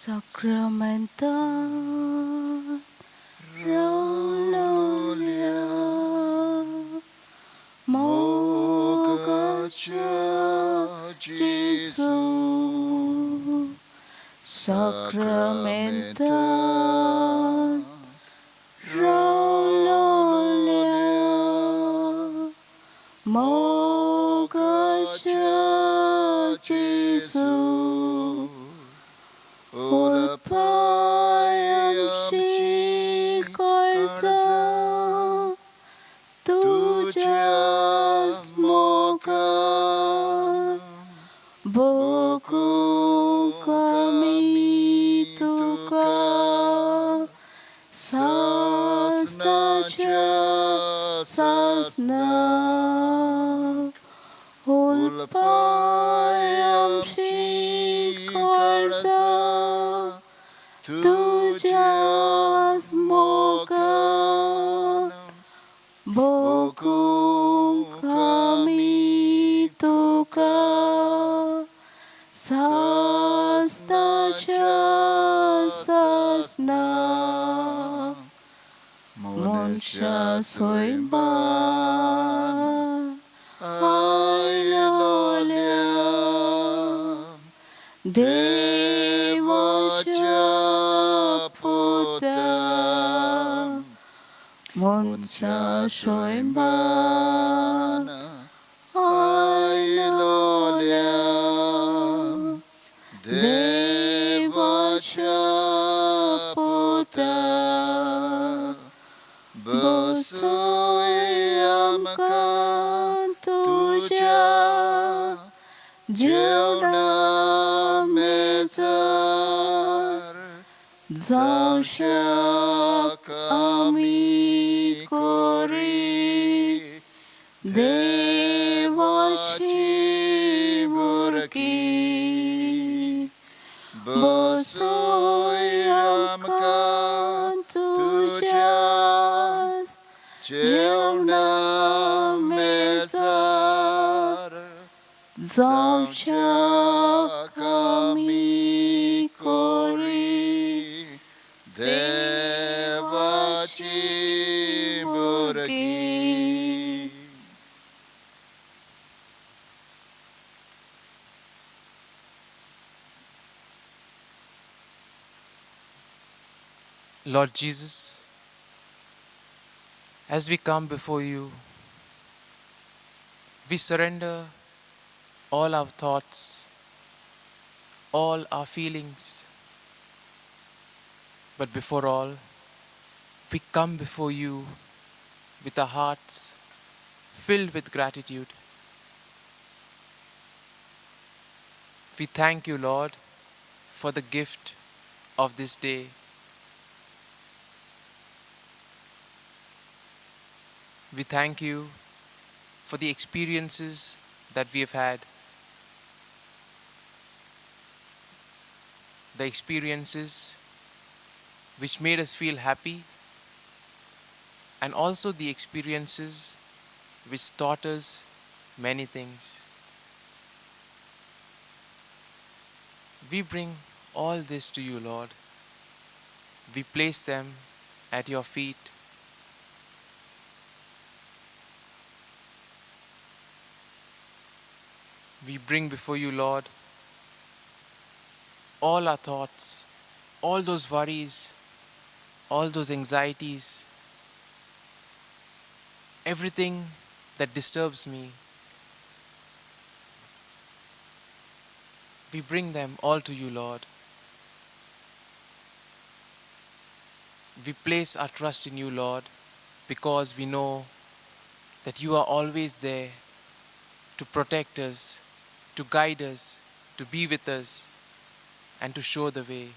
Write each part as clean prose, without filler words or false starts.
Sacramental Rolia Mogacha Jesu Sacramental Rolia Mogacha Jesu Ulpayam Shikarta Tujas Moga Boku Kami Tuka Sasna Sasna Ulpayam Shikarta Tujas Moga Boku Kami Tuka Sasna Sasna Munsha Soimba Ailolia Devacha Putam Munsha Soimba Ailolia Devacha Putam Bosoyam Kantuja Jeuna Mezar Zawshak Ami Kori Devachi Burki Bosoyam Kantuja Jeuna Mezar Zawshak Ami Kori Devachi Burki. Lord Jesus, as we come before you, we surrender all our thoughts, all our feelings. But before all, we come before you with our hearts filled with gratitude. We thank you, Lord, for the gift of this day. We thank you for the experiences that we have had, the experiences which made us feel happy, and also the experiences which taught us many things. We bring all this to you, Lord. We place them at your feet. We bring before you, Lord, all our thoughts, all those worries, all those anxieties, everything that disturbs me. We bring them all to you, Lord. We place our trust in you, Lord, because we know that you are always there to protect us, to guide us, to be with us, and to show the way.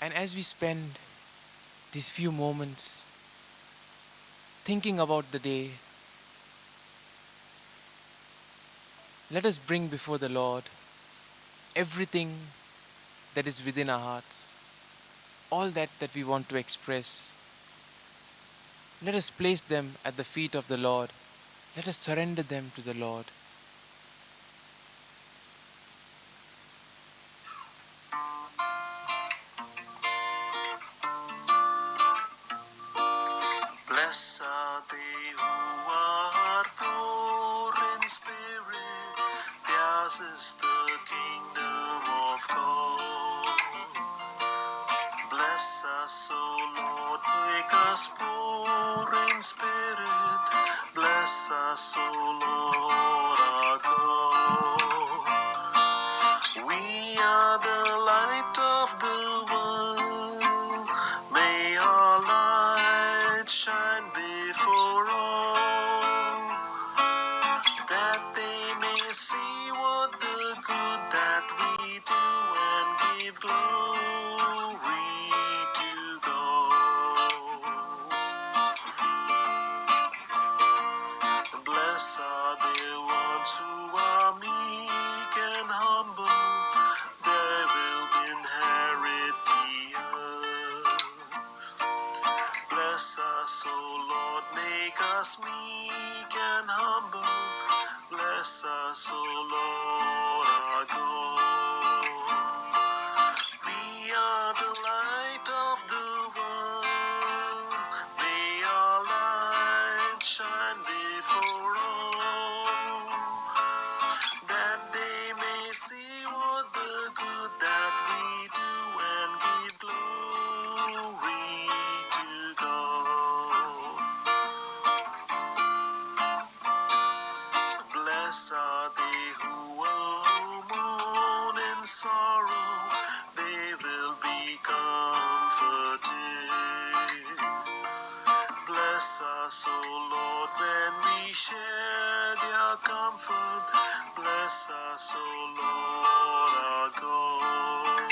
And as we spend these few moments thinking about the day, let us bring before the Lord everything that is within our hearts, all that we want to express. Let us place them at the feet of the Lord. Let us surrender them to the Lord. Blessed are they who are poor in spirit, theirs is the kingdom of God. Bless us, O Lord, make us poor in spirit. Bless us, O Lord, our God. We are the light of the world. May our light shine before all, that they may see what the good that we do and give glory to God. Blessed are the ones who are meek and humble, they will inherit the earth. Bless us, O Lord, make us meek and humble. Bless us, O Lord, our God. We are the light of the world. May our light shine before all, that they may see what the good that we do and give glory to God. Blessed are they who mourn in sorrow, they will be comforted. Bless us, O Lord, when we share their comfort. Bless us, O Lord, our God.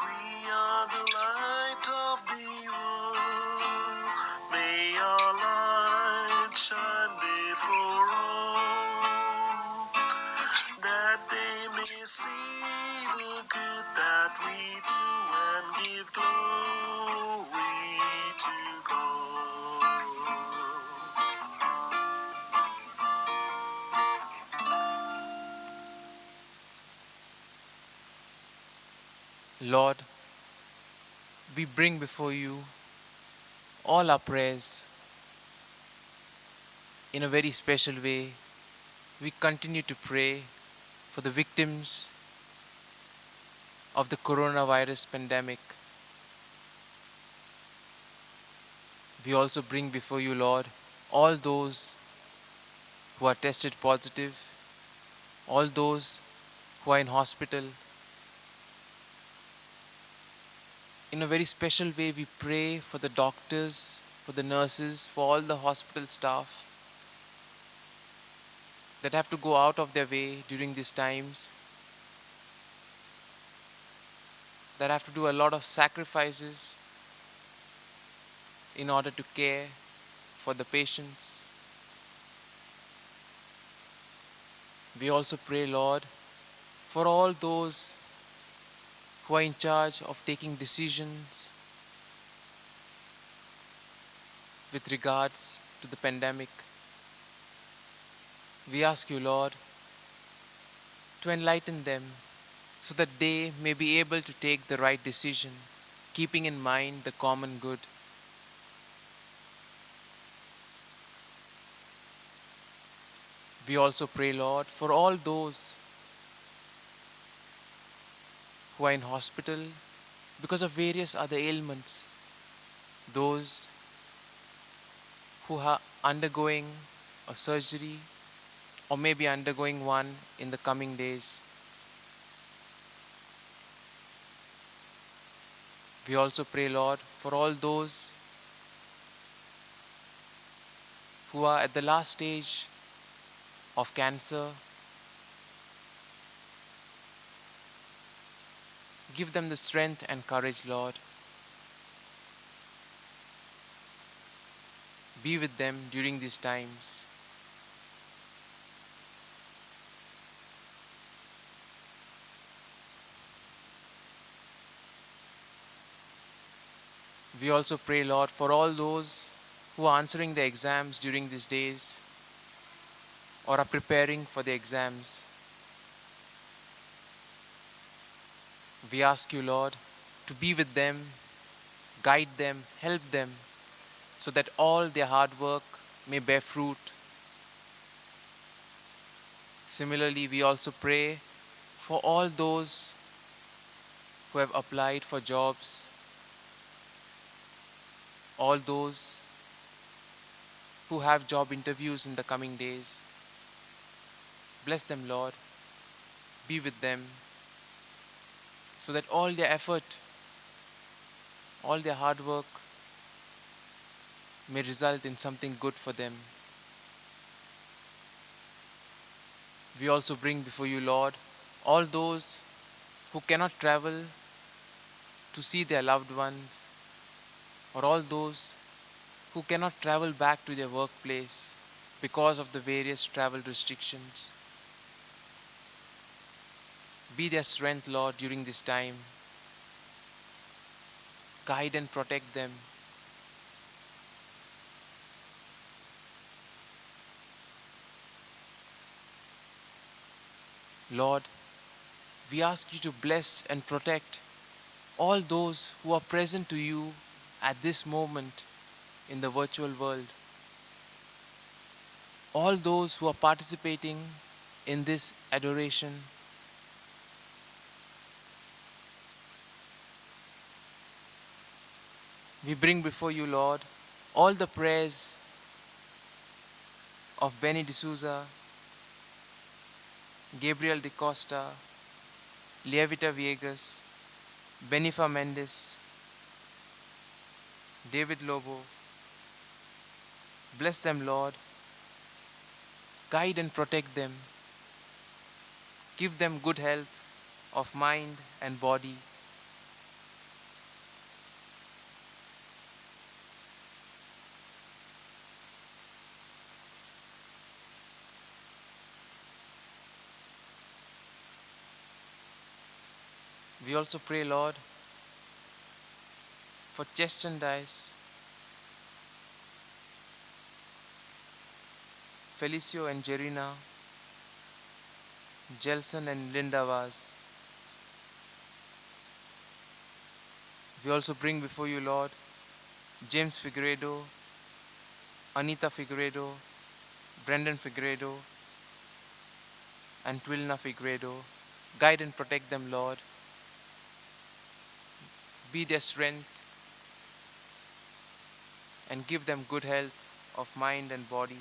We are the light of the world. May our light shine before all, that they may see the good that we do and give glory to God. Lord, we bring before you all our prayers in a very special way. We continue to pray for the victims of the coronavirus pandemic. We also bring before you, Lord, all those who are tested positive, all those who are in hospital. In a very special way, we pray for the doctors, for the nurses, for all the hospital staff that have to go out of their way during these times, that have to do a lot of sacrifices in order to care for the patients. We also pray, Lord, for all those who are in charge of taking decisions with regards to the pandemic. We ask you, Lord, to enlighten them so that they may be able to take the right decision, keeping in mind the common good. We also pray, Lord, for all those who are in hospital because of various other ailments, those who are undergoing a surgery or maybe undergoing one in the coming days. We also pray, Lord, for all those who are at the last stage of cancer. Give them the strength and courage, Lord. Be with them during these times. We also pray, Lord, for all those who are answering the exams during these days. or are preparing for the exams. We ask you, Lord, to be with them, guide them, help them, so that all their hard work may bear fruit. Similarly, we also pray for all those who have applied for jobs, all those who have job interviews in the coming days. Bless them, Lord. Be with them, so that all their effort, all their hard work may result in something good for them. We also bring before you, Lord, all those who cannot travel to see their loved ones, or all those who cannot travel back to their workplace because of the various travel restrictions. Be their strength, Lord, during this time. Guide and protect them. Lord, we ask you to bless and protect all those who are present to you at this moment in the virtual world. All those who are participating in this adoration. We bring before you, Lord, all the prayers of Benny D'Souza, Gabriel De Costa, Lievita Viegas, Benifa Mendes, David Lobo. Bless them, Lord. Guide and protect them. Give them good health of mind and body. We also pray, Lord, for Cheston Dice, Felicio and Jerina, Jelson and Linda Vaz. We also bring before you, Lord, James Figueredo, Anita Figueredo, Brendan Figueredo, and Twilna Figueredo. Guide and protect them, Lord. Be their strength and give them good health of mind and body.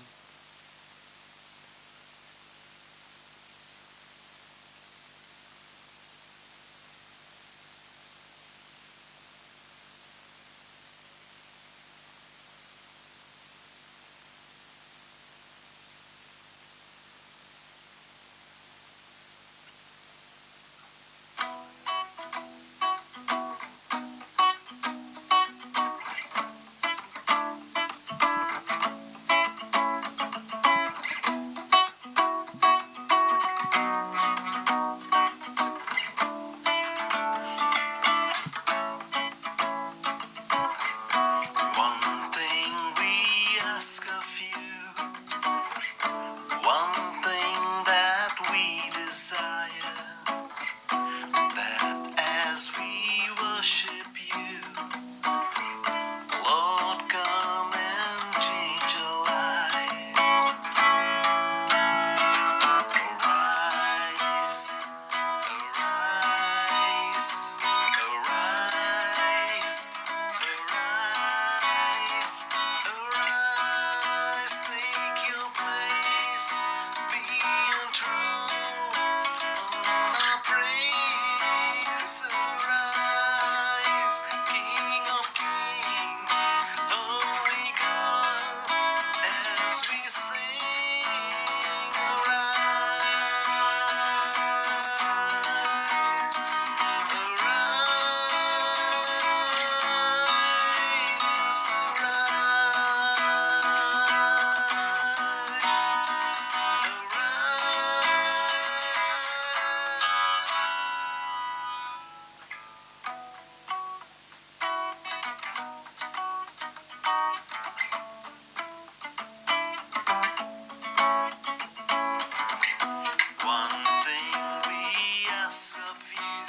you.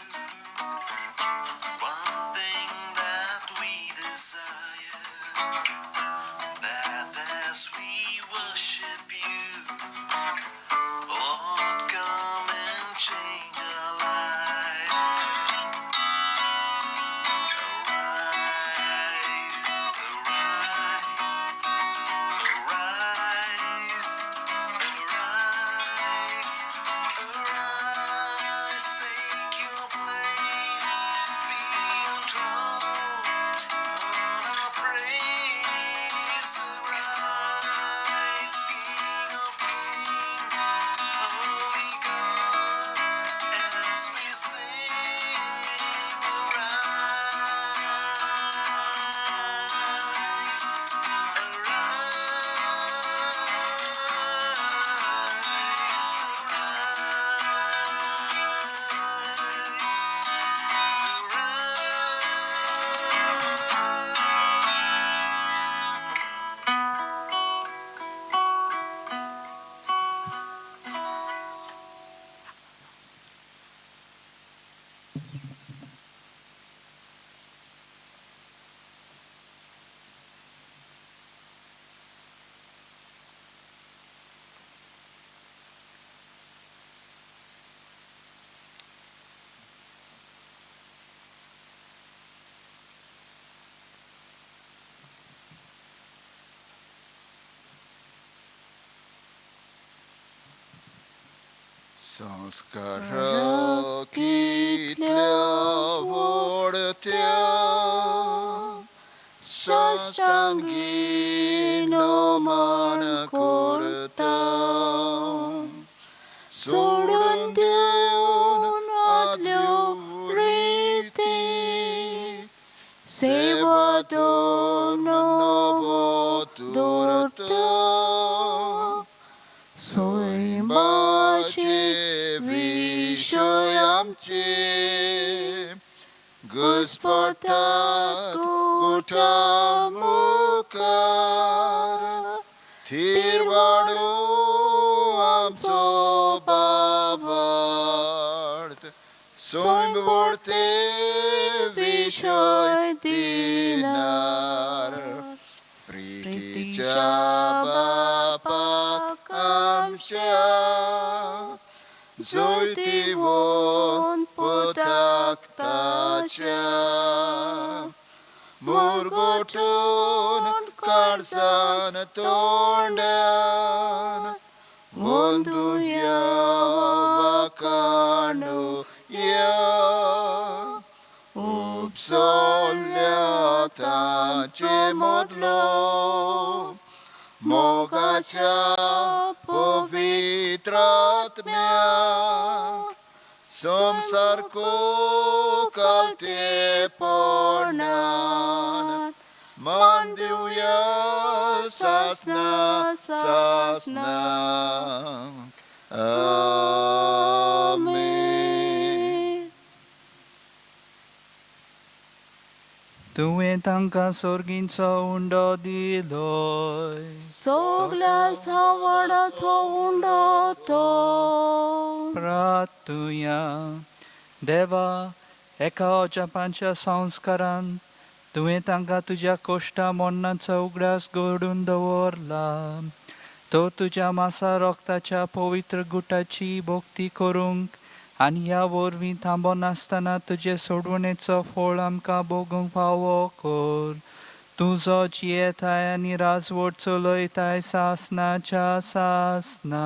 One thing that we desire, that as we worship you, Lord, come and change our lives. Arise, arise, arise, arise, arise, take your place, be enthroned on our praise. Arise, King of Kings, Holy God, as we sing, arise, Sanskara kitल्या वोडत्या साष्टांगी नमन करता सोडून देऊन आदल्या रीती सेवा धर्म नवदुरता स्वयंबाचे विषय आमचे घुसपडतात गोठा मुखार थीर वाढो आमचो बावार्थ स्वयंवडते विषय दिनार प्रीतीच्या बापाक आमच्या जोयतीवोन पोताक ताच्या मुरगोटून काळजान तोंडान वंदुया वाकाणू या उपसोल्या तांचे मोदलो मोगाच्या पवित्रात्म्या संसारको कालतेपणान मान दिवया सासना सासना आमेन. Tuwe tanka sorginca unda diloy. Sogla zawadaco undato. Pratuya Deva eka oja pancha sanskaran. Tuwe tanka tuja koshta monnaca ugras godun davorla. To tuja masa roktacha povitra gutachi bhakti korunk. आणि या वरवीं थांबोन आसतना तुजे सोडवणेचो फळ आमकां भोगूंक फावो कर. तुजो जियेताय आनी राजवट चलयताय सासनाच्या सासना.